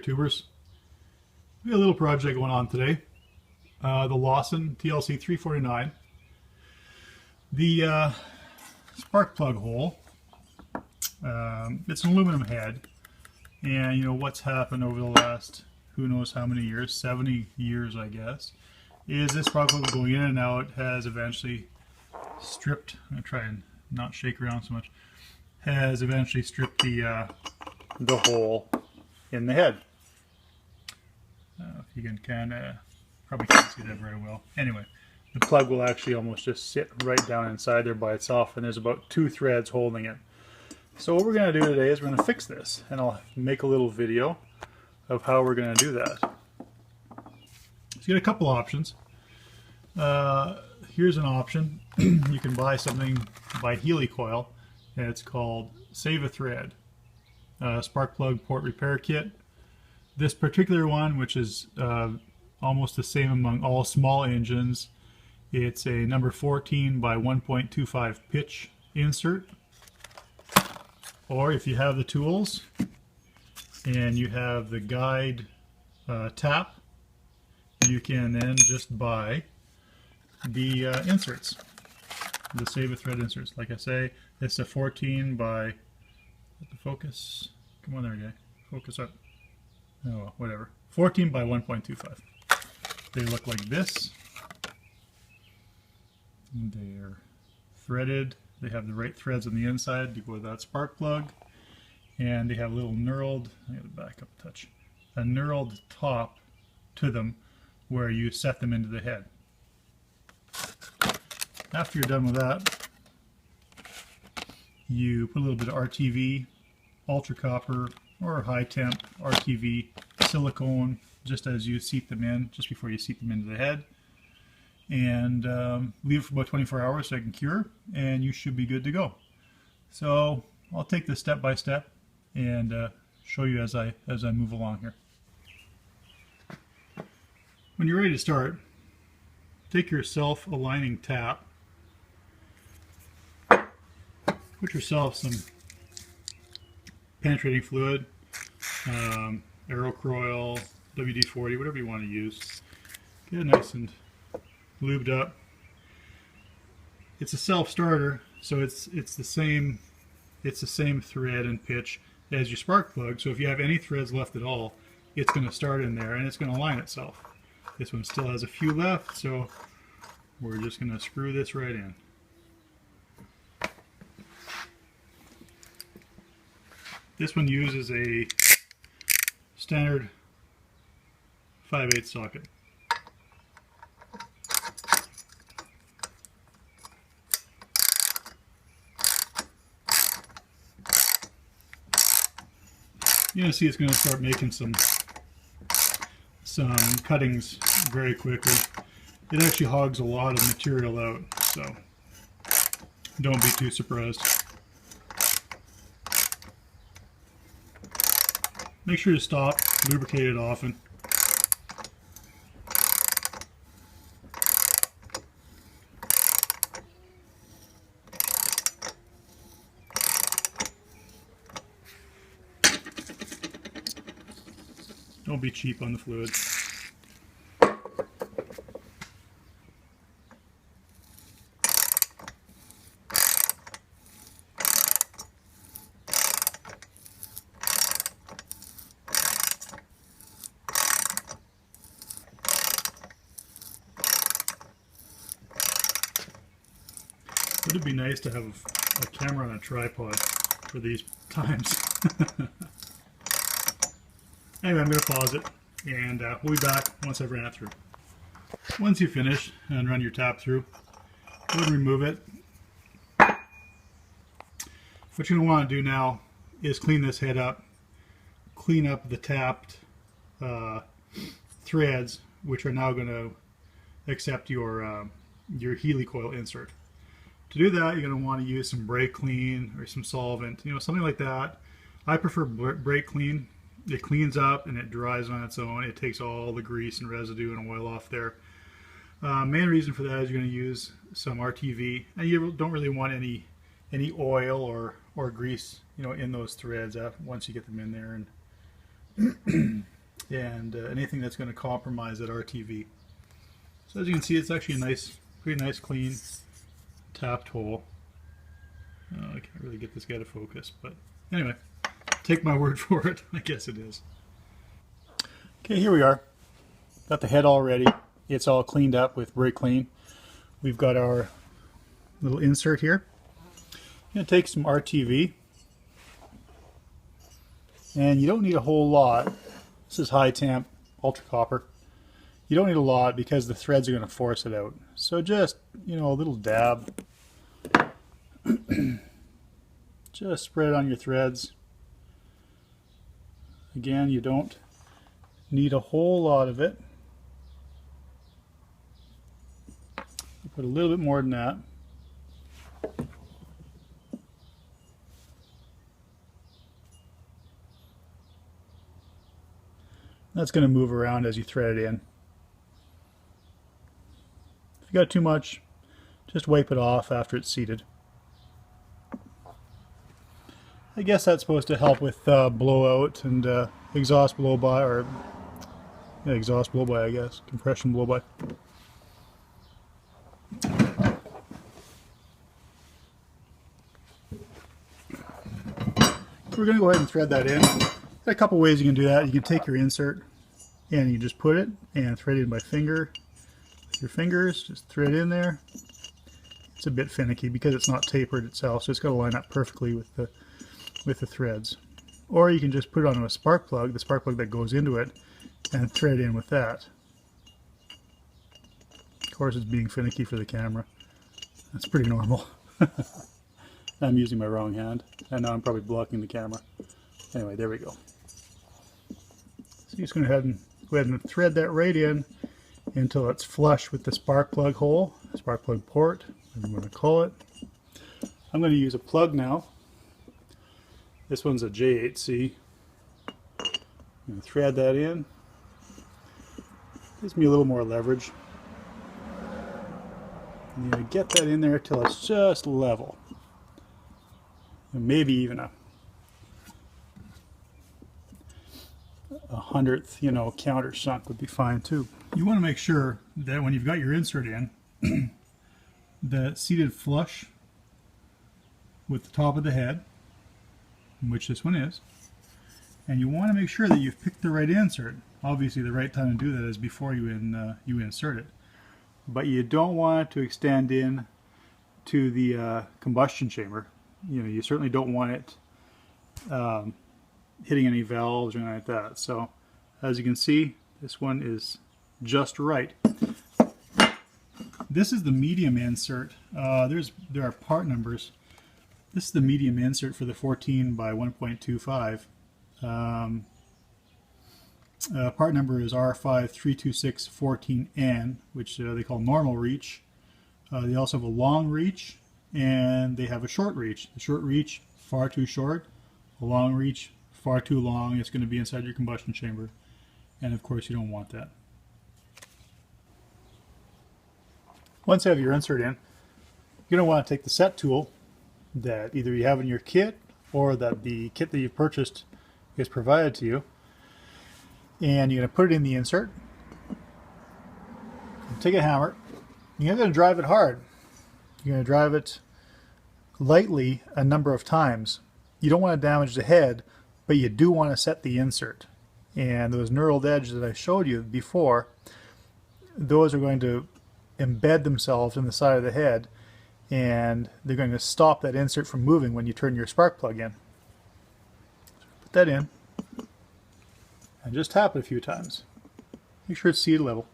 tubers. We got a little project going on today. The Lawson TLC 349. The spark plug hole. It's an aluminum head, and you know what's happened over the last who knows how many years, 70 years I guess, is this spark plug going in and out has eventually stripped. I'm gonna try and not shake around so much. Has eventually stripped the hole in the head. If you can kind of, probably can't see that very well. Anyway, the plug will actually almost just sit right down inside there by itself, and there's about 2 threads holding it. So what we're going to do today is we're going to fix this, and I'll make a little video of how we're going to do that. So you get a couple options. Here's an option. You can buy something by HeliCoil, and it's called Sav-A-Thread spark plug port repair kit. This particular one, which is almost the same among all small engines, it's a number 14 by 1.25 pitch insert. Or if you have the tools and you have the guide tap, you can then just buy the inserts, the Sav-A-Thread inserts. Like I say, it's a 14 by, the focus, come on there guy, focus up. Oh, whatever. 14 by 1.25. They look like this. They're threaded. They have the right threads on the inside to go with that spark plug. And they have a little knurled, I gotta back up a touch, a knurled top to them where you set them into the head. After you're done with that, you put a little bit of RTV, ultra copper, or high temp RTV silicone just as you seat them in, just before you seat them into the head, and leave it for about 24 hours so it can cure, and you should be good to go. So I'll take this step by step and show you as I move along here. When you're ready to start, take your self-aligning tap, put yourself some penetrating fluid, HeliCoil, WD-40, whatever you want to use. Get it nice and lubed up. It's a self-starter, so it's the same thread and pitch as your spark plug. So if you have any threads left at all, it's going to start in there and it's going to align itself. This one still has a few left, so we're just going to screw this right in. This one uses a standard 5/8 socket. You're going to see it's going to start making some cuttings very quickly. It actually hogs a lot of material out, so don't be too surprised. Make sure to stop, lubricate it often. Don't be cheap on the fluid. It would be nice to have a camera on a tripod for these times. Anyway, I'm going to pause it, and we'll be back once I've ran it through. Once you finish and run your tap through, go ahead and remove it. What you're going to want to do now is clean this head up, clean up the tapped threads, which are now going to accept your HeliCoil insert. To do that, you're going to want to use some brake clean or some solvent, you know, something like that. I prefer brake clean. It cleans up and it dries on its own. It takes all the grease and residue and oil off there. Main reason for that is you're going to use some RTV, and you don't really want any oil or grease, you know, in those threads once you get them in there. And and anything that's going to compromise that RTV. So as you can see, it's actually a nice, pretty nice, clean tapped hole. Oh, I can't really get this guy to focus, but anyway, take my word for it. I guess it is. Okay, here we are. Got the head all ready. It's all cleaned up with Brake Clean. We've got our little insert here. I'm going to take some RTV. And you don't need a whole lot. This is high temp, ultra copper. You don't need a lot because the threads are going to force it out. So just, you know, a little dab. Just spread it on your threads. Again, you don't need a whole lot of it. Put a little bit more than that. That's going to move around as you thread it in. If you got too much, just wipe it off after it's seated. I guess that's supposed to help with blowout and exhaust blow-by, or yeah, exhaust blow-by, I guess, compression blow-by. We're going to go ahead and thread that in. There are a couple ways you can do that. You can take your insert and you just put it and thread it in by finger. With your fingers, just thread in there. It's a bit finicky because it's not tapered itself, so it's got to line up perfectly with the threads. Or you can just put it on a spark plug, the spark plug that goes into it, and thread in with that. Of course, it's being finicky for the camera. That's pretty normal. I'm using my wrong hand, and now I'm probably blocking the camera. Anyway, there we go. So you're just going to go ahead and thread that right in until it's flush with the spark plug hole, spark plug port, whatever you want to call it. I'm going to use a plug now. This one's a J8C. I'm going to thread that in. Gives me a little more leverage. I'm going to get that in there till it's just level. And maybe even a 100th, you know, counter sunk would be fine too. You want to make sure that when you've got your insert in, that it's seated flush with the top of the head, which this one is, and you want to make sure that you've picked the right insert. Obviously, the right time to do that is before you insert it, but you don't want it to extend in to the combustion chamber. You know, you certainly don't want it hitting any valves or anything like that. So, as you can see, this one is just right. This is the medium insert. There are part numbers. This is the medium insert for the 14 by 1.25. Part number is R532614N, which they call normal reach. They also have a long reach, and they have a short reach. The short reach, far too short. The long reach, far too long. It's going to be inside your combustion chamber. And of course you don't want that. Once you have your insert in, you're going to want to take the set tool that either you have in your kit or that the kit that you've purchased is provided to you. And you're going to put it in the insert. Take a hammer. You're going to drive it hard. You're going to drive it lightly a number of times. You don't want to damage the head, but you do want to set the insert. And those knurled edges that I showed you before, those are going to embed themselves in the side of the head, and they're going to stop that insert from moving when you turn your spark plug in. Put that in, and just tap it a few times. Make sure it's seated level.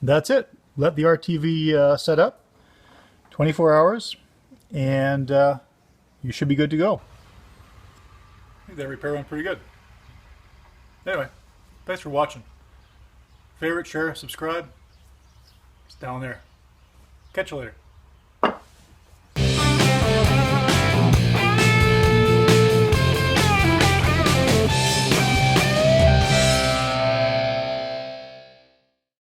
That's it. Let the RTV set up 24 hours and you should be good to go. I think that repair went pretty good. Anyway, thanks for watching. Favorite, share, subscribe. It's down there. Catch you later.